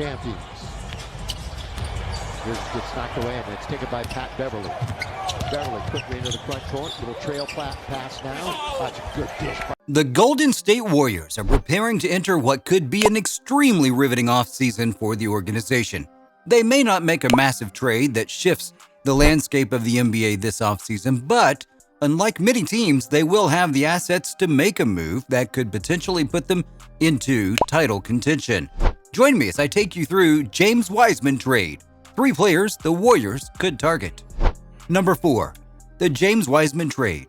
champions. Here's gets knocked away, and it's taken by Pat Beverly. Beverly quickly into the front court. Little trail pass now. That's a good dish. The Golden State Warriors are preparing to enter what could be an extremely riveting offseason for the organization. They may not make a massive trade that shifts the landscape of the NBA this offseason, but unlike many teams, they will have the assets to make a move that could potentially put them into title contention. Join me as I take you through James Wiseman Trade. 3 players the Warriors could target. Number 4. The James Wiseman Trade.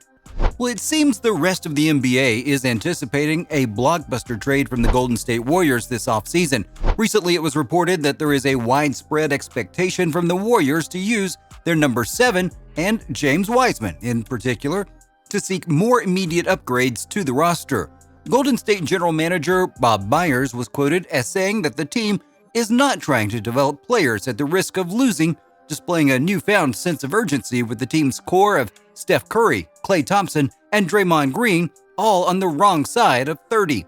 Well, it seems the rest of the NBA is anticipating a blockbuster trade from the Golden State Warriors this offseason. Recently, it was reported that there is a widespread expectation from the Warriors to use their number 7 and James Wiseman in particular to seek more immediate upgrades to the roster. Golden State General Manager Bob Myers was quoted as saying that the team is not trying to develop players at the risk of losing, displaying a newfound sense of urgency with the team's core of Steph Curry, Klay Thompson, and Draymond Green all on the wrong side of 30.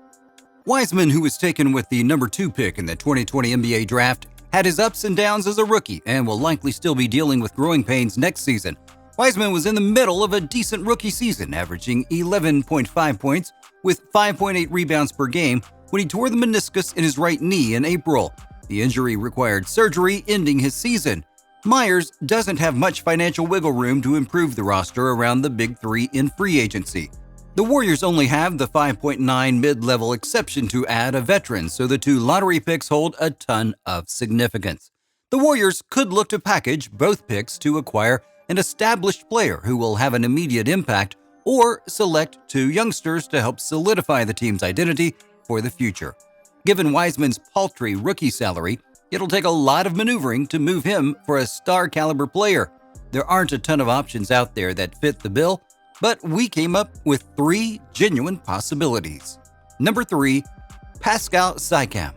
Wiseman, who was taken with the number 2 pick in the 2020 NBA draft, had his ups and downs as a rookie and will likely still be dealing with growing pains next season. Wiseman was in the middle of a decent rookie season, averaging 11.5 points with 5.8 rebounds per game when he tore the meniscus in his right knee in April. The injury required surgery, ending his season. Myers doesn't have much financial wiggle room to improve the roster around the Big Three in free agency. The Warriors only have the 5.9 mid-level exception to add a veteran, so the 2 lottery picks hold a ton of significance. The Warriors could look to package both picks to acquire an established player who will have an immediate impact, or select 2 youngsters to help solidify the team's identity for the future. Given Wiseman's paltry rookie salary, it'll take a lot of maneuvering to move him for a star-caliber player. There aren't a ton of options out there that fit the bill, but we came up with 3 genuine possibilities. Number 3, Pascal Siakam.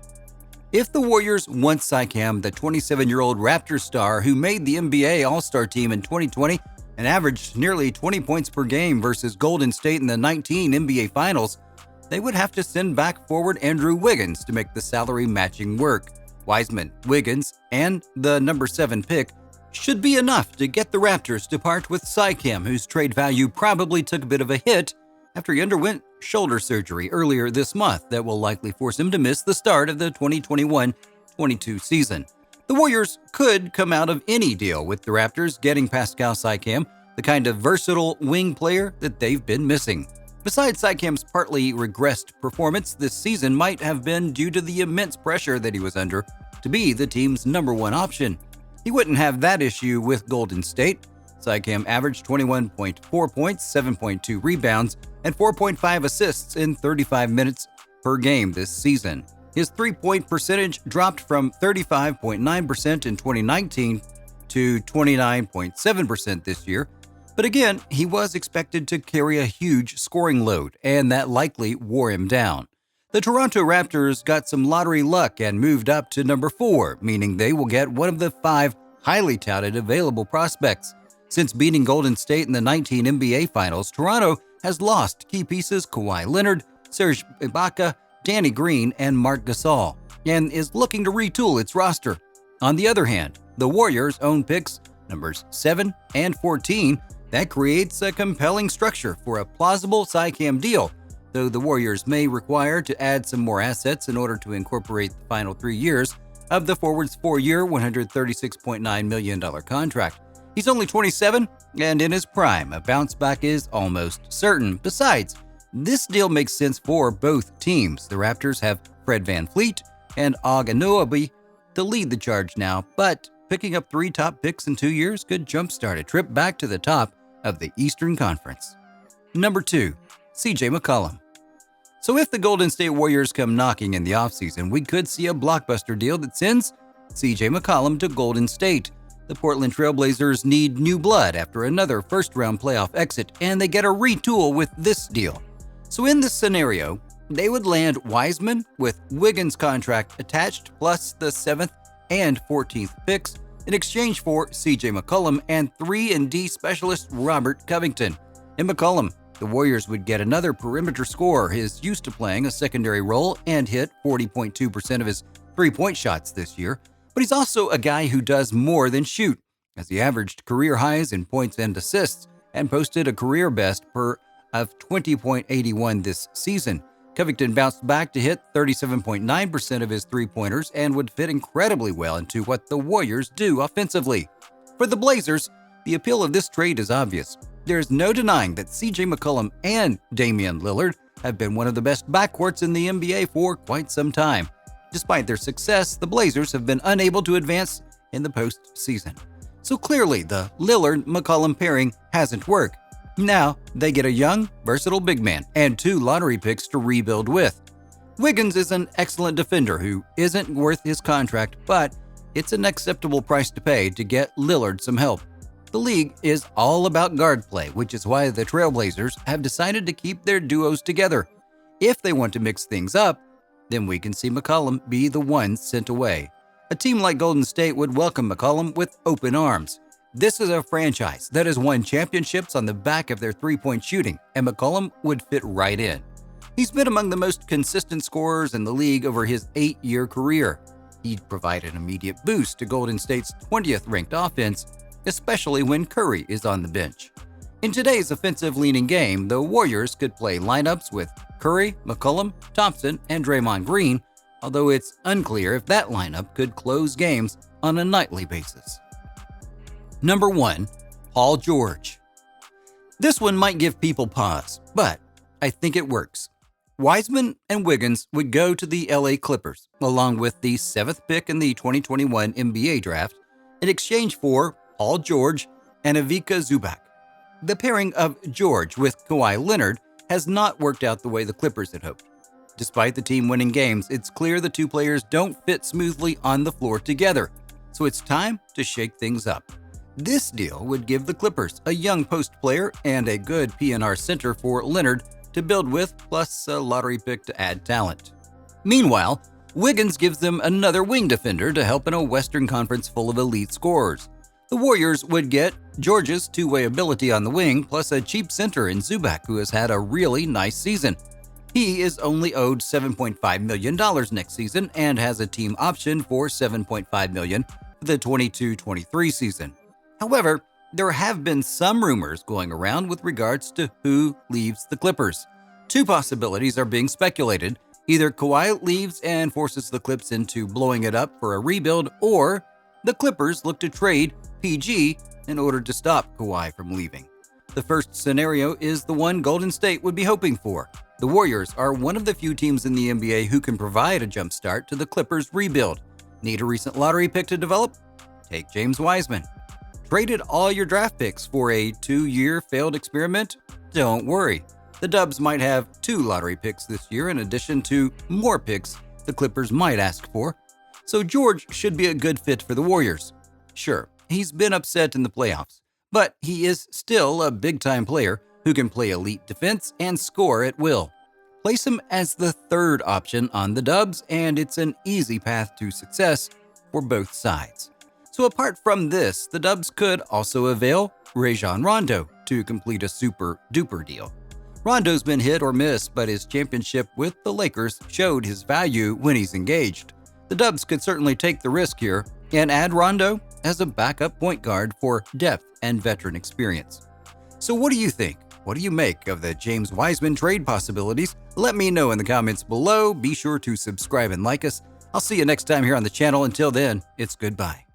If the Warriors want Siakam, the 27-year-old Raptors star who made the NBA All-Star team in 2020 and averaged nearly 20 points per game versus Golden State in the 19 NBA Finals, they would have to send back forward Andrew Wiggins to make the salary matching work. Wiseman, Wiggins, and the number 7 pick should be enough to get the Raptors to part with Siakam, whose trade value probably took a bit of a hit after he underwent shoulder surgery earlier this month that will likely force him to miss the start of the 2021-22 season. The Warriors could come out of any deal with the Raptors getting Pascal Siakam, the kind of versatile wing player that they've been missing. Besides, Siakam's partly regressed performance this season might have been due to the immense pressure that he was under to be the team's number 1 option. He wouldn't have that issue with Golden State. Siakam averaged 21.4 points, 7.2 rebounds, and 4.5 assists in 35 minutes per game this season. His three-point percentage dropped from 35.9% in 2019 to 29.7% this year. But again, he was expected to carry a huge scoring load, and that likely wore him down. The Toronto Raptors got some lottery luck and moved up to number 4, meaning they will get one of the 5 highly touted available prospects. Since beating Golden State in the 19 NBA Finals, Toronto has lost key pieces Kawhi Leonard, Serge Ibaka, Danny Green, and Marc Gasol, and is looking to retool its roster. On the other hand, the Warriors own picks numbers 7 and 14. That creates a compelling structure for a plausible Siakam deal, though the Warriors may require to add some more assets in order to incorporate the final 3 years of the forward's 4-year, $136.9 million contract. He's only 27 and in his prime. A bounce back is almost certain. Besides, this deal makes sense for both teams. The Raptors have Fred VanVleet and Og Anunoby to lead the charge now, but picking up 3 top picks in 2 years could jumpstart a trip back to the top of the Eastern Conference. Number 2, CJ McCollum. So if the Golden State Warriors come knocking in the offseason, we could see a blockbuster deal that sends CJ McCollum to Golden State. The Portland Trail Blazers need new blood after another first-round playoff exit, and they get a retool with this deal. So in this scenario, they would land Wiseman with Wiggins' contract attached, plus the 7th and 14th picks, in exchange for CJ McCollum and 3-and-D specialist Robert Covington. In McCollum, the Warriors would get another perimeter scorer who is used to playing a secondary role and hit 40.2% of his three-point shots this year, but he's also a guy who does more than shoot, as he averaged career highs in points and assists and posted a career best of 20.81 this season. Covington bounced back to hit 37.9% of his three-pointers and would fit incredibly well into what the Warriors do offensively. For the Blazers, the appeal of this trade is obvious. There's no denying that CJ McCollum and Damian Lillard have been one of the best backcourts in the NBA for quite some time. Despite their success, the Blazers have been unable to advance in the postseason. So clearly, the Lillard-McCollum pairing hasn't worked. Now, they get a young, versatile big man and 2 lottery picks to rebuild with. Wiggins is an excellent defender who isn't worth his contract, but it's an acceptable price to pay to get Lillard some help. The league is all about guard play, which is why the Trailblazers have decided to keep their duos together. If they want to mix things up, then we can see McCollum be the one sent away. A team like Golden State would welcome McCollum with open arms. This is a franchise that has won championships on the back of their three-point shooting, and McCollum would fit right in. He's been among the most consistent scorers in the league over his 8-year career. He'd provide an immediate boost to Golden State's 20th-ranked offense, especially when Curry is on the bench. In today's offensive-leaning game, the Warriors could play lineups with Curry, McCollum, Thompson, and Draymond Green, although it's unclear if that lineup could close games on a nightly basis. Number 1. Paul George. This one might give people pause, but I think it works. Wiseman and Wiggins would go to the LA Clippers, along with the 7th pick in the 2021 NBA draft, in exchange for Paul George and Ivica Zubac. The pairing of George with Kawhi Leonard has not worked out the way the Clippers had hoped. Despite the team winning games, it's clear the two players don't fit smoothly on the floor together, so it's time to shake things up. This deal would give the Clippers a young post player and a good PNR center for Leonard to build with, plus a lottery pick to add talent. Meanwhile, Wiggins gives them another wing defender to help in a Western Conference full of elite scorers. The Warriors would get George's two-way ability on the wing, plus a cheap center in Zubac, who has had a really nice season. He is only owed $7.5 million next season and has a team option for $7.5 million for the 22-23 season. However, there have been some rumors going around with regards to who leaves the Clippers. 2 possibilities are being speculated. Either Kawhi leaves and forces the Clips into blowing it up for a rebuild, or the Clippers look to trade PG in order to stop Kawhi from leaving. The first scenario is the one Golden State would be hoping for. The Warriors are one of the few teams in the NBA who can provide a jump start to the Clippers' rebuild. Need a recent lottery pick to develop? Take James Wiseman. Traded all your draft picks for a 2-year failed experiment? Don't worry. The Dubs might have 2 lottery picks this year in addition to more picks the Clippers might ask for. So George should be a good fit for the Warriors. Sure, he's been upset in the playoffs, but he is still a big-time player who can play elite defense and score at will. Place him as the 3rd option on the Dubs, and it's an easy path to success for both sides. So apart from this, the Dubs could also avail Rajon Rondo to complete a super-duper deal. Rondo's been hit or miss, but his championship with the Lakers showed his value when he's engaged. The Dubs could certainly take the risk here and add Rondo as a backup point guard for depth and veteran experience. So what do you think? What do you make of the James Wiseman trade possibilities? Let me know in the comments below. Be sure to subscribe and like us. I'll see you next time here on the channel. Until then, it's goodbye.